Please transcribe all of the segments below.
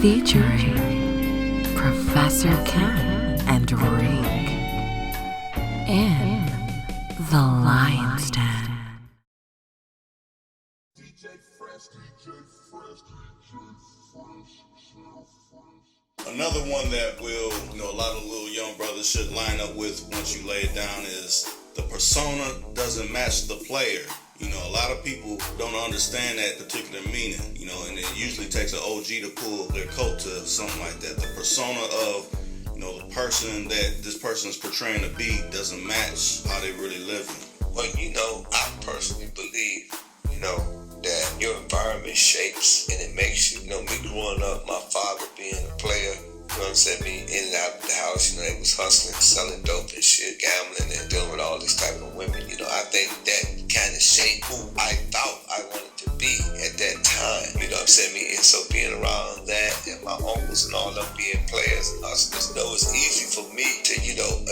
featuring Professor Ken and Reek in the Lion's Den. Another one that will, a lot of little young brothers should line up with once you lay it down is the persona doesn't match the player. A lot of people don't understand that particular meaning, and it usually takes an OG to pull their coat to something like that. The persona of, the person that this person is portraying to be doesn't match how they really living. Well, I personally believe, that your environment shapes and it makes you. Me growing up, my father being a player, me in and out of the house, they was hustling, selling dope and shit, gambling and dealing with all these type of women. I think that kind of shaped who I thought I wanted to be at that time. And so being around that and my uncles and all them being players and hustlers, it's easy for me to,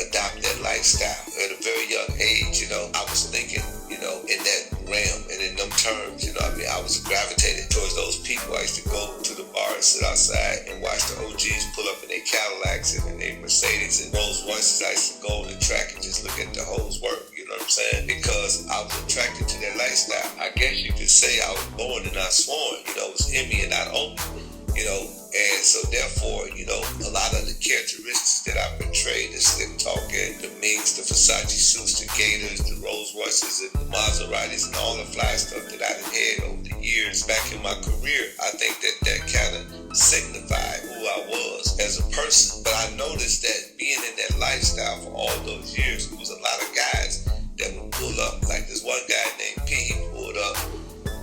adopt that lifestyle. At a very young age, I was thinking, in that realm and in them terms, I was gravitated towards those people. I used to go to the bar and sit outside and watch the OGs pull up in their Cadillacs and in their Mercedes and Rolls Royces. I used to go on the track and just look at the hoes work, because I was attracted to their lifestyle. I guess you could say I was born and not sworn, it was in me and not on me, and so therefore, a lot of the characteristics that I portrayed, the slick talking, the minks, the Versace suits, the Gators, the Rolls Royces, and the Maseratis, and all the fly stuff that I had over the years back in my career, I think that kind of signified who I was as a person. But I noticed that being in that lifestyle for all those years, there was a lot of guys that would pull up. Like this one guy named P, he pulled up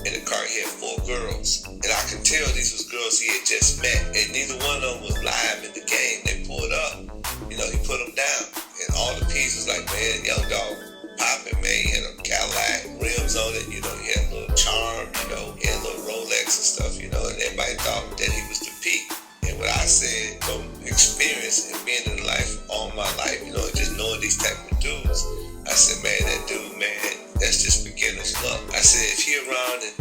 in the car. He had 4 girls, and I could tell these was girls he had just met, and neither one of them was live in the game. They pulled up, he put them down, and all the P's was like, man, young dog popping, man. He had a Cadillac, rims on it, he had a little charm, he had a little Rolex and stuff, and everybody thought that he was the peak. And what I said from experience and being in life all my life, just knowing these type of dudes, I said, man, that dude, man, that's just beginner's luck. I said, if he around in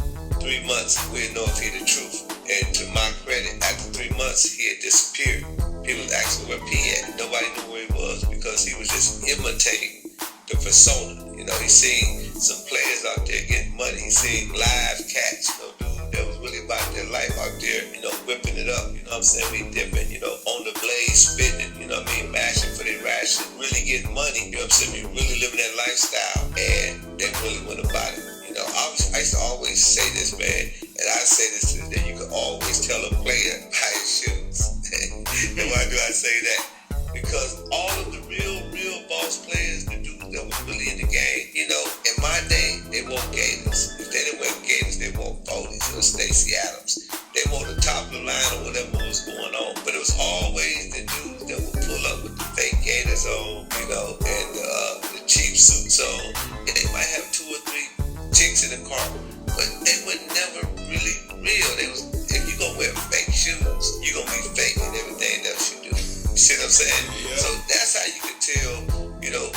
3 months, we'll know if he the truth. And to my credit, after 3 months, he had disappeared. People asking where P at. Nobody knew where he was because he was just imitating the persona. He seen some players out there getting money. He seen live cats, dude that was really about their life out there, whipping it up, we dipping, on the blade, spitting, mashing for their ration, really getting money, really living that lifestyle, and they really went about it. I used to always say this, man, and I say this to the day, you can always tell a player by his shoes. And why do I say that? Because all of the real boss players, the dudes that was really in the game, in my day, they wore Gators. If they didn't wear Gators, they wore 40s or Stacey Adams. They wore the top of the line or whatever was going on. But it was always the dudes that would pull up with the fake Gators on, and the cheap suits on. And they might have 2 or 3 chicks in the car, but they were never really real. If you're gonna wear fake shoes, you're gonna be fake in everything else you do. You see what I'm saying? Yeah. So that's how you can tell,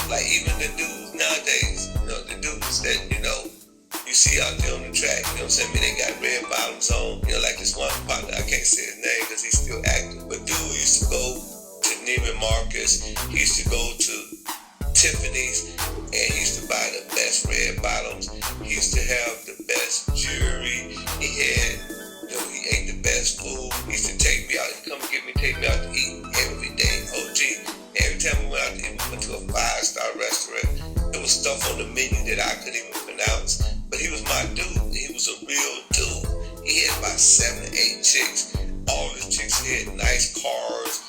like even the dudes nowadays, the dudes that, you see out there on the track, they got red bottoms on, like this one partner, I can't say his name because he's still active, but dude used to go to Neiman Marcus, he used to go to Tiffany's, and he used to buy the best red bottoms. He used to have the best jewelry. He had, he ate the best food. He used to take me out. He'd come and take me out to eat every day. OG. Every time we went out to eat, we went to a 5-star restaurant. There was stuff on the menu that I couldn't even pronounce. But he was my dude. He was a real dude. He had about 7 or 8 chicks. All his chicks had nice cars,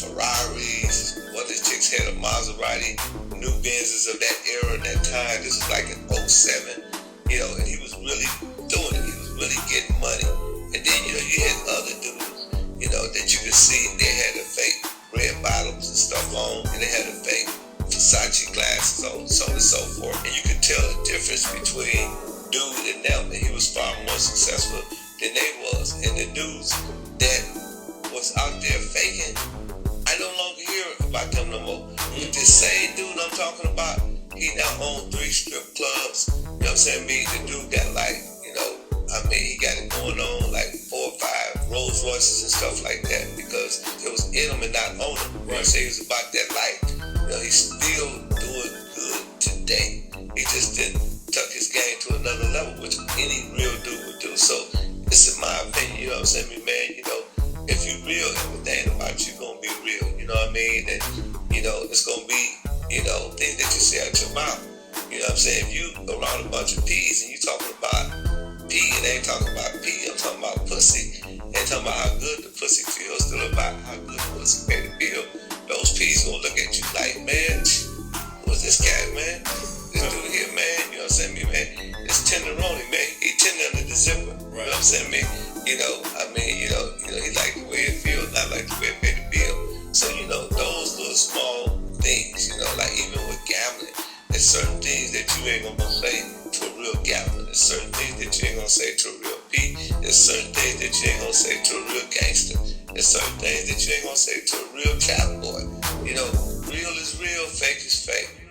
Ferraris. One of his chicks had a Maserati, new Benzes of that era, that time. This was like in 07, and he was really doing it. He was really getting money. And then, you had other dudes, that you could see, they had the fake red bottoms and stuff on, and they had the fake Versace glasses on, so on and so forth. And you could tell the difference between dude and them, and he was far more successful than they was. And the dudes that was out there faking, I no longer hear about them no more. But this same dude I'm talking about, he now owns 3 strip clubs. The dude got like, he got it going on like 4 or 5 Rolls Royces and stuff like that because it was in him and not on him. You know what I'm saying? He was about that life. You know, he's still doing good today. He just didn't tuck his game to another level, which any real dude would do. So it's in my opinion, you know what I'm saying, man, you know, if you real, everything about you gonna be real, you know what I mean? And, you know, it's gonna be, you know, things that you say out your mouth. You know what I'm saying? If you around a bunch of P's and you talking about P and they ain't talking about P, I'm talking about pussy. They ain't talking about how good the pussy feels, still about how good the pussy made it feel. Those P's gonna look at you like, man, who's this cat, man? This dude here, man, you know what I'm saying, me, man? It's tenderoni, man. He tender under the zipper. You know what I'm saying, man? You know, I mean, you know, he like the way it feels, not like the way it made it feel. So, you know, those little small things, you know, like even with gambling, there's certain things that you ain't gonna say to a real gambler. There's certain things that you ain't gonna say to a real P. There's certain things that you ain't gonna say to a real gangster. There's certain things that you ain't gonna say to a real cowboy. You know, real is real, fake is fake.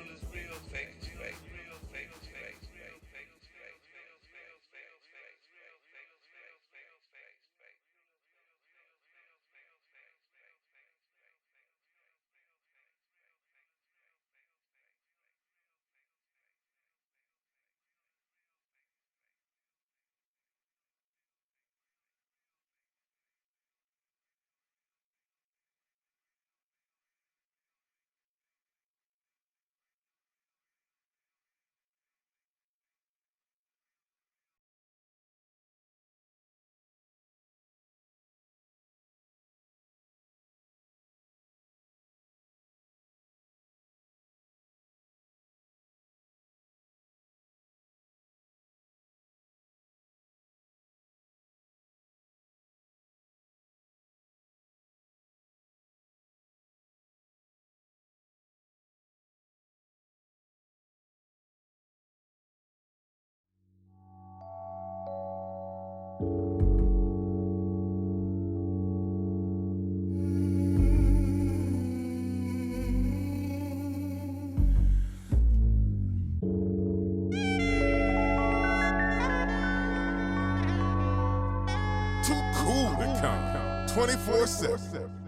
Too cool to count 24/7.